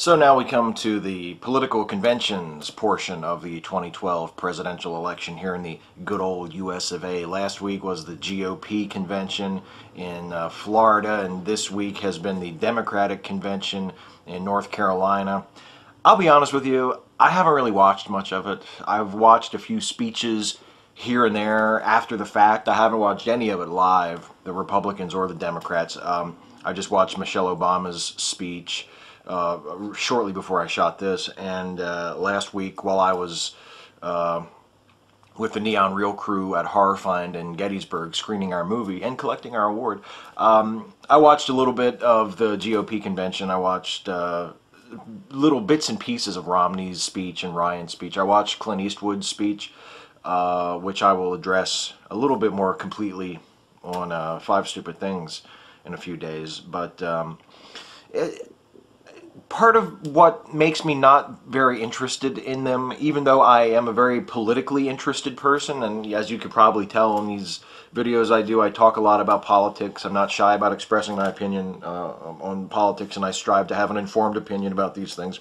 So now we come to the political conventions portion of the 2012 presidential election here in the good old US of A. Last week was the GOP convention in Florida, and this week has been the Democratic convention in North Carolina. I'll be honest with you, I haven't really watched much of it. I've watched a few speeches here and there after the fact. I haven't watched any of it live, the Republicans or the Democrats. I just watched Michelle Obama's speech shortly before I shot this, and last week while I was with the Neon Reel crew at Horror Find in Gettysburg screening our movie and collecting our award, I watched a little bit of the GOP convention. I watched little bits and pieces of Romney's speech and Ryan's speech. I watched Clint Eastwood's speech, which I will address a little bit more completely on Five Stupid Things in a few days, but part of what makes me not very interested in them, even though I am a very politically interested person, and as you could probably tell in these videos I talk a lot about politics. I'm not shy about expressing my opinion on politics, and I strive to have an informed opinion about these things.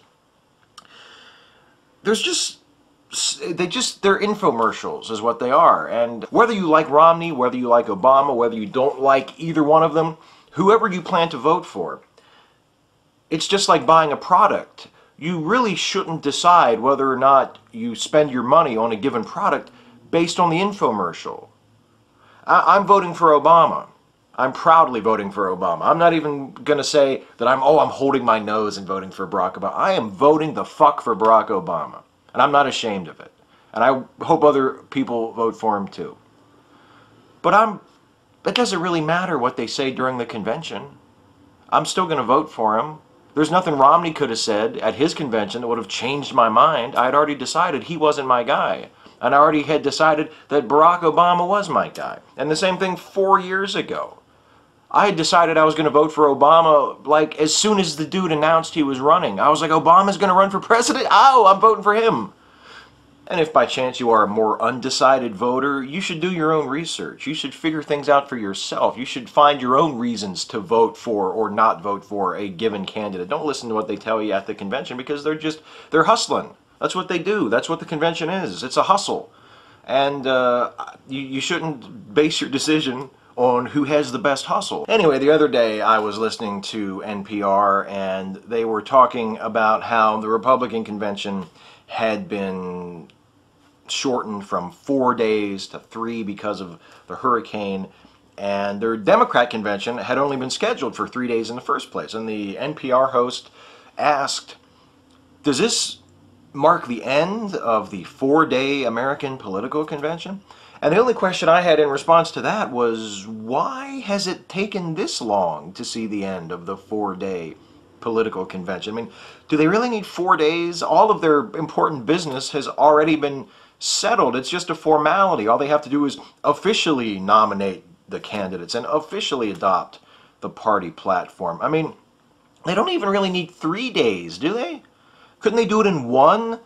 They're infomercials is what they are, and whether you like Romney, whether you like Obama, whether you don't like either one of them, whoever you plan to vote for, it's just like buying a product. You really shouldn't decide whether or not you spend your money on a given product based on the infomercial. I'm voting for Obama. I'm proudly voting for Obama. I'm not even going to say that I'm holding my nose and voting for Barack Obama. I am voting the fuck for Barack Obama. And I'm not ashamed of it. And I hope other people vote for him too. But it doesn't really matter what they say during the convention. I'm still going to vote for him. There's nothing Romney could have said at his convention that would have changed my mind. I had already decided he wasn't my guy. And I already had decided that Barack Obama was my guy. And the same thing 4 years ago. I had decided I was going to vote for Obama, like, as soon as the dude announced he was running. I was like, Obama's going to run for president? Oh, I'm voting for him. And if by chance you are a more undecided voter, you should do your own research. You should figure things out for yourself. You should find your own reasons to vote for or not vote for a given candidate. Don't listen to what they tell you at the convention, because they're hustling. That's what they do. That's what the convention is. It's a hustle. And you shouldn't base your decision on who has the best hustle. Anyway, the other day I was listening to NPR, and they were talking about how the Republican convention had been shortened from 4 days to 3 because of the hurricane, and their Democrat convention had only been scheduled for 3 days in the first place. And the NPR host asked, does this mark the end of the 4-day American political convention? And the only question I had in response to that was, why has it taken this long to see the end of the 4-day political convention? I mean, do they really need 4 days? All of their important business has already been settled. It's just a formality. All they have to do is officially nominate the candidates and officially adopt the party platform. I mean, they don't even really need 3 days, do they? Couldn't they do it in one?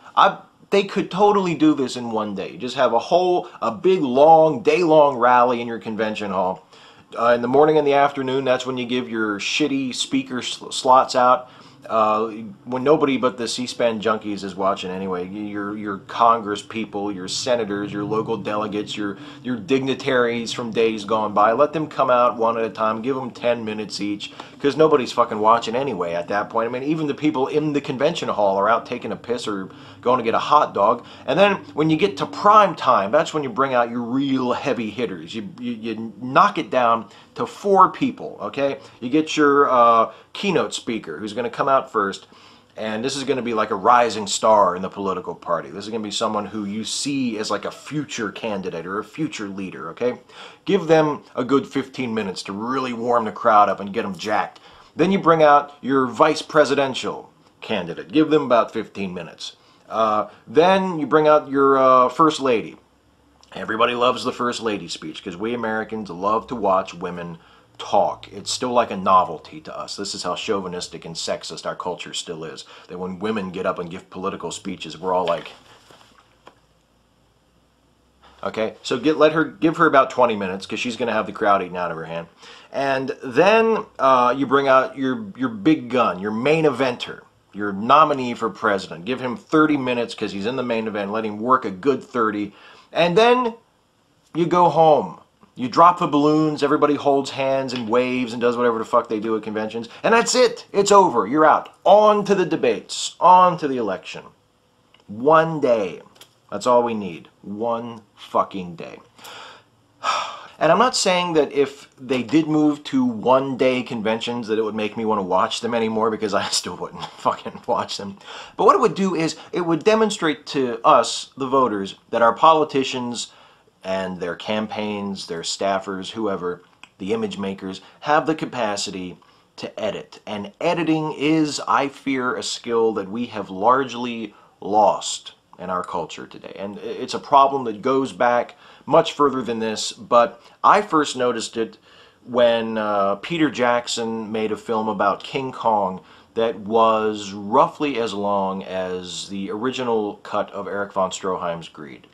They could totally do this in 1 day. Just have a big, long, day-long rally in your convention hall. In the morning and the afternoon, that's when you give your shitty speaker slots out. When nobody but the C-SPAN junkies is watching anyway. Your Congress people, your senators, your local delegates, your dignitaries from days gone by, let them come out one at a time. Give them 10 minutes each, because nobody's fucking watching anyway at that point. I mean, even the people in the convention hall are out taking a piss or going to get a hot dog. And then when you get to prime time, that's when you bring out your real heavy hitters. You knock it down to 4 people, okay? You get your keynote speaker, who's going to come out first, and this is going to be like a rising star in the political party. This is going to be someone who you see as like a future candidate or a future leader, okay? Give them a good 15 minutes to really warm the crowd up and get them jacked. Then you bring out your vice presidential candidate. Give them about 15 minutes. Then you bring out your first lady. Everybody loves the first lady speech, because we Americans love to watch women talk. It's still like a novelty to us. This is how chauvinistic and sexist our culture still is. That when women get up and give political speeches, we're all like, okay, so give her about 20 minutes, because she's going to have the crowd eaten out of her hand. And then you bring out your big gun, your main eventer. your nominee for president. Give him 30 minutes because he's in the main event. Let him work a good 30. And then you go home. You drop the balloons, everybody holds hands and waves and does whatever the fuck they do at conventions. And that's it. It's over. You're out. On to the debates. On to the election. One day. That's all we need. One fucking day. And I'm not saying that if they did move to one-day conventions that it would make me want to watch them anymore, because I still wouldn't fucking watch them. But what it would do is it would demonstrate to us, the voters, that our politicians and their campaigns, their staffers, whoever, the image makers, have the capacity to edit. And editing is, I fear, a skill that we have largely lost in our culture today. And it's a problem that goes back much further than this, but I first noticed it when Peter Jackson made a film about King Kong that was roughly as long as the original cut of Erich von Stroheim's Greed.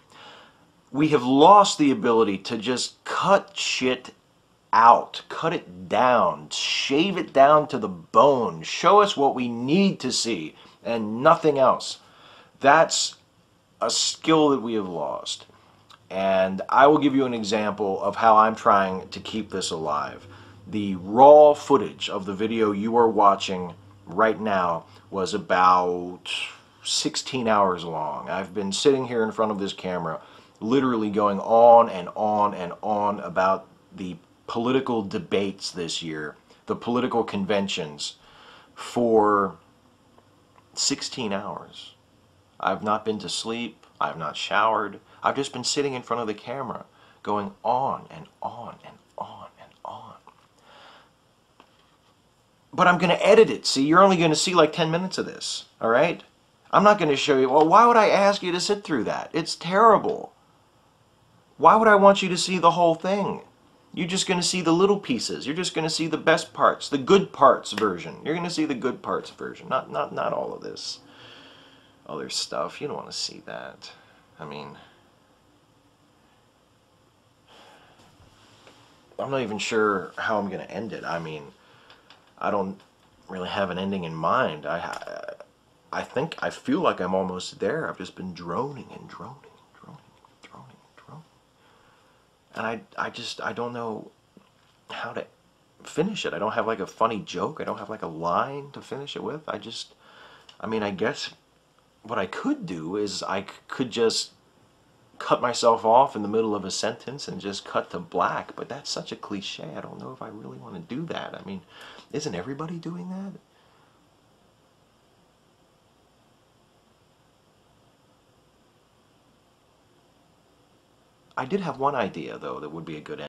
We have lost the ability to just cut shit out, cut it down, shave it down to the bone, show us what we need to see, and nothing else. That's a skill that we have lost. And I will give you an example of how I'm trying to keep this alive. The raw footage of the video you are watching right now was about 16 hours long. I've been sitting here in front of this camera literally going on and on and on about the political debates this year, the political conventions, for 16 hours. I've not been to sleep, I've not showered, I've just been sitting in front of the camera going on and on and on and on. But I'm going to edit it. See, you're only going to see like 10 minutes of this, all right? I'm not going to show you, well, why would I ask you to sit through that? It's terrible. Why would I want you to see the whole thing? You're just going to see the little pieces. You're just going to see the best parts, the good parts version. You're going to see the good parts version, not all of this other stuff. You don't want to see that. I mean, I'm not even sure how I'm going to end it. I mean, I don't really have an ending in mind. I feel like I'm almost there. I've just been droning and droning and droning and droning and droning. And I don't know how to finish it. I don't have like a funny joke. I don't have like a line to finish it with. I mean, I guess what I could do is I could just cut myself off in the middle of a sentence and just cut to black, but that's such a cliche. I don't know if I really want to do that. I mean, isn't everybody doing that? I did have one idea, though, that would be a good